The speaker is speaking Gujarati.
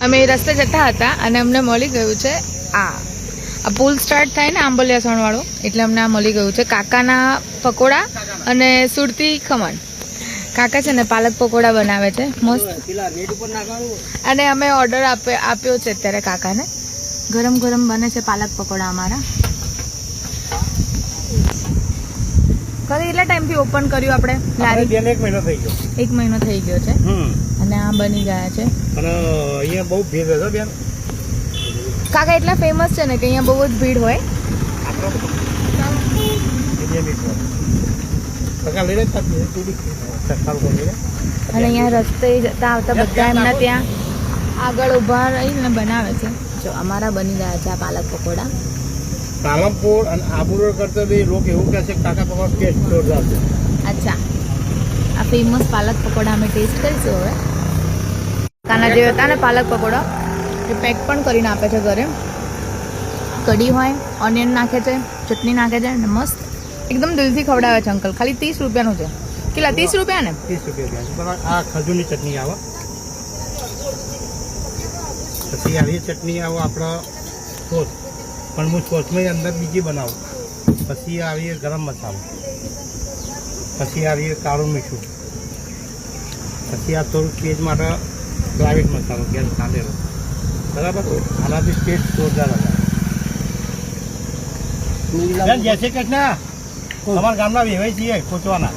અમે રસ્તે જતા હતા અને અમને મળી ગયું છે આ પુલ સ્ટાર્ટ થાય ને આંબલિયાસણ વાળું, એટલે અમને આ મળી ગયું છે કાકાના પકોડા અને સુરતી ખમણ. કાકા છે ને પાલક પકોડા બનાવે છે મસ્ત, અને અમે ઓર્ડર આપ્યો છે અત્યારે કાકાને. ગરમ ગરમ બને છે પાલક પકોડા અમારા. કેટલા ટાઈમ થી ઓપન કર્યું આપણે લારી? 1 મહિનો થઈ ગયો. 1 મહિનો થઈ ગયો છે અને આ બની ગયા છે. અને અહીંયા બહુ ભીડ છે બેન. કાકા એટલા ફેમસ છે ને કે અહીંયા બહુ જ ભીડ હોય. અને અહીંયા રસ્તે જતા આવતા બધા એમના ત્યાં આગળ ઉભા રહીને બનાવે છે. જો અમારા બની ગયા છે આ પાલક પકોડા. પાલનપુર અને આબુ રોડ કરતા બી લોકો એવું કહે છે કાકા પકોડા ટેસ્ટ જોરદાર છે. અચ્છા, આ ફેમસ પાલક પકોડા અમે ટેસ્ટ કરીશું હવે. કાના જે હતા ને પાલક પકોડા એ પેક પણ કરીને આપે છે ઘરે. કઢી હોય, ઓનિયન નાખે છે, ચટણી નાખે છે અને મસ્ત એકદમ દિલથી ખવડાવે છે અંકલ. ખાલી 30 રૂપિયાનું છે. કેટલા? 30 રૂપિયા ને? 30 રૂપિયા. આ ખજૂરની ચટણી આવે, પછી આવી ચટણી આવે આપણા સોસ, પણ હું સોસમાં અંદર બીજી બનાવું. પછી આવી ગરમ મસાલો, પછી આવી કાળું મીઠું, પછી આ થોડું તેજ માટે પ્રાઇવેટ મસાલો ગેસ કાઢેલો. બરાબર, આનાથી ટેસ્ટ જોરદાર હતા. જય શ્રી કૃષ્ણ. અમારા ગામના વેવાઈ છીએ કોચવાના.